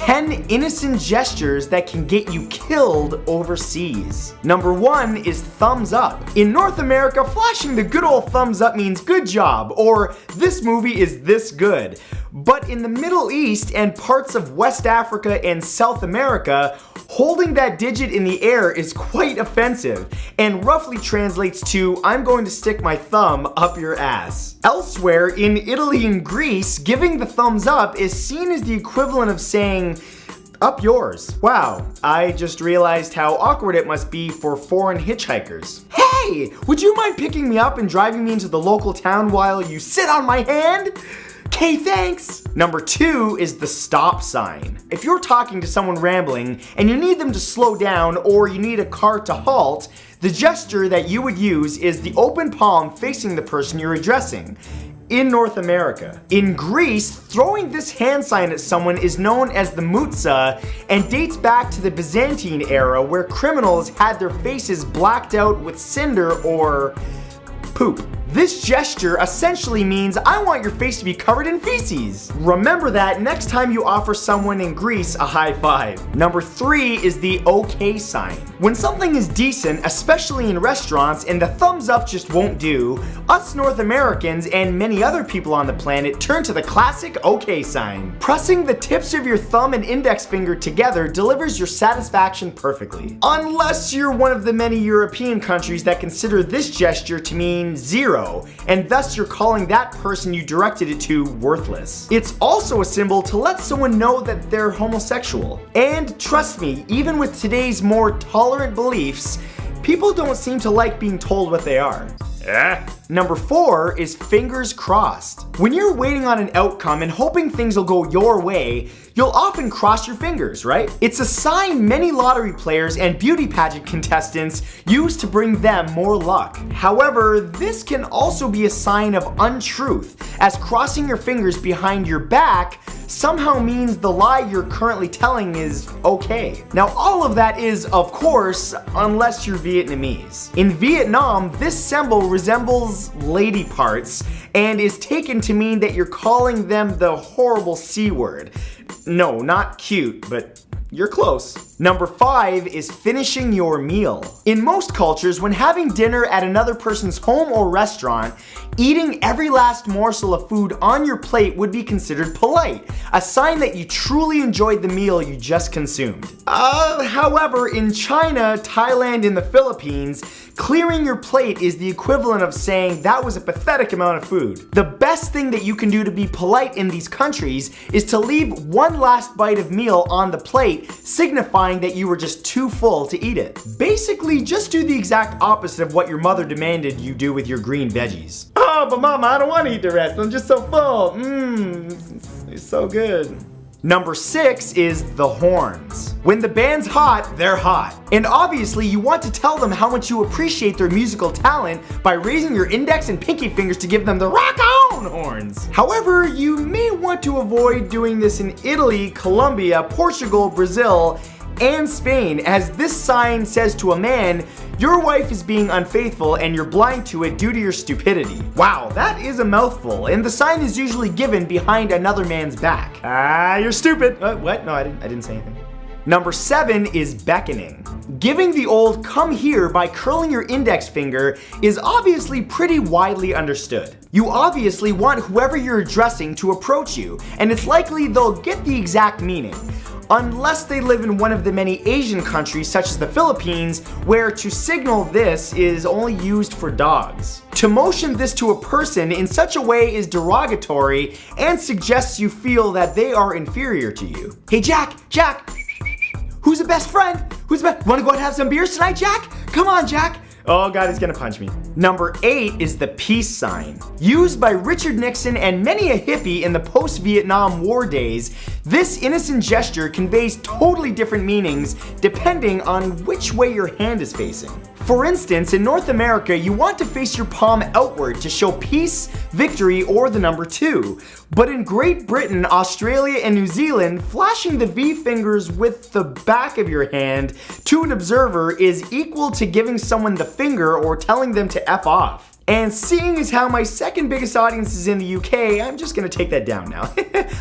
10 innocent gestures that can get you killed overseas. Number 1 is thumbs up. In North America, flashing the good old thumbs up means good job, or this movie is this good. But in the Middle East and parts of West Africa and South America, holding that digit in the air is quite offensive and roughly translates to, I'm going to stick my thumb up your ass. Elsewhere, in Italy and Greece, giving the thumbs up is seen as the equivalent of saying, up yours. Wow, I just realized how awkward it must be for foreign hitchhikers. Hey, would you mind picking me up and driving me into the local town while you sit on my hand? Okay, thanks. Number 2 is the stop sign. If you're talking to someone rambling and you need them to slow down or you need a car to halt, the gesture that you would use is the open palm facing the person you're addressing. In North America. In Greece, throwing this hand sign at someone is known as the moutsa and dates back to the Byzantine era where criminals had their faces blacked out with cinder or poop. This gesture essentially means I want your face to be covered in feces. Remember that next time you offer someone in Greece a high five. Number 3 is the okay sign. When something is decent, especially in restaurants, and the thumbs up just won't do, us North Americans and many other people on the planet turn to the classic okay sign. Pressing the tips of your thumb and index finger together delivers your satisfaction perfectly. Unless you're one of the many European countries that consider this gesture to mean 0, and thus you're calling that person you directed it to worthless. It's also a symbol to let someone know that they're homosexual. And trust me, even with today's more tolerant beliefs, people don't seem to like being told what they are. Number 4 is fingers crossed. When you're waiting on an outcome and hoping things will go your way, you'll often cross your fingers, right? It's a sign many lottery players and beauty pageant contestants use to bring them more luck. However, this can also be a sign of untruth, as crossing your fingers behind your back somehow means the lie you're currently telling is okay. Now, all of that is, of course, unless you're Vietnamese. In Vietnam, this symbol resembles lady parts and is taken to mean that you're calling them the horrible C word. No, not cute, but you're close. Number 5 is finishing your meal. In most cultures, when having dinner at another person's home or restaurant, eating every last morsel of food on your plate would be considered polite, a sign that you truly enjoyed the meal you just consumed. However, in China, Thailand, and the Philippines, clearing your plate is the equivalent of saying that was a pathetic amount of food. The best thing that you can do to be polite in these countries is to leave one last bite of meal on the plate, signifying that you were just too full to eat it. Basically, just do the exact opposite of what your mother demanded you do with your green veggies. Oh, but mama, I don't want to eat the rest. I'm just so full. It's so good. Number 6 is the horns. When the band's hot, they're hot. And obviously, you want to tell them how much you appreciate their musical talent by raising your index and pinky fingers to give them the rock on horns. However, you may want to avoid doing this in Italy, Colombia, Portugal, Brazil, and Spain, as this sign says to a man, your wife is being unfaithful and you're blind to it due to your stupidity. Wow, that is a mouthful, and the sign is usually given behind another man's back. You're stupid. What? No, I didn't say anything. Number 7 is beckoning. Giving the old come here by curling your index finger is obviously pretty widely understood. You obviously want whoever you're addressing to approach you, and it's likely they'll get the exact meaning. Unless they live in one of the many Asian countries such as the Philippines, where to signal this is only used for dogs. To motion this to a person in such a way is derogatory and suggests you feel that they are inferior to you. Hey Jack, who's the best friend? Wanna go out and have some beers tonight, Jack? Come on, Jack. Oh God, he's gonna punch me. Number 8 is the peace sign. Used by Richard Nixon and many a hippie in the post-Vietnam War days, this innocent gesture conveys totally different meanings depending on which way your hand is facing. For instance, in North America, you want to face your palm outward to show peace, victory, or the number 2. But in Great Britain, Australia, and New Zealand, flashing the V fingers with the back of your hand to an observer is equal to giving someone the finger or telling them to F off. And seeing as how my second biggest audience is in the UK, I'm just gonna take that down now.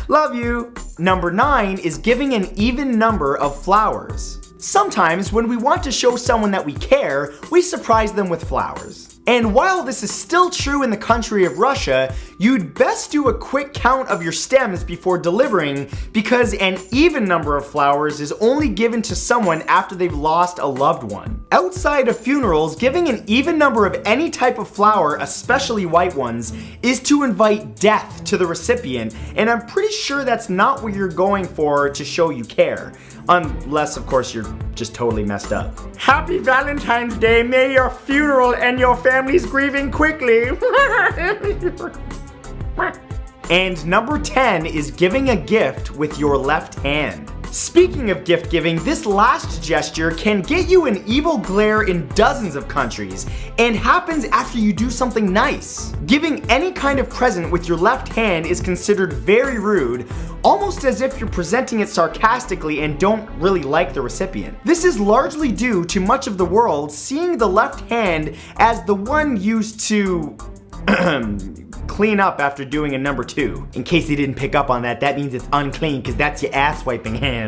Love you. Number 9 is giving an even number of flowers. Sometimes when we want to show someone that we care, we surprise them with flowers. And while this is still true in the country of Russia, you'd best do a quick count of your stems before delivering, because an even number of flowers is only given to someone after they've lost a loved one. Outside of funerals, giving an even number of any type of flower, especially white ones, is to invite death to the recipient, and I'm pretty sure that's not what you're going for to show you care. Unless, of course, you're just totally messed up. Happy Valentine's Day. May your funeral and your family's grieving quickly. And number 10 is giving a gift with your left hand. Speaking of gift giving, this last gesture can get you an evil glare in dozens of countries, and happens after you do something nice. Giving any kind of present with your left hand is considered very rude, almost as if you're presenting it sarcastically and don't really like the recipient. This is largely due to much of the world seeing the left hand as the one used to clean up after doing a number 2. In case you didn't pick up on that, that means it's unclean because that's your ass wiping hand.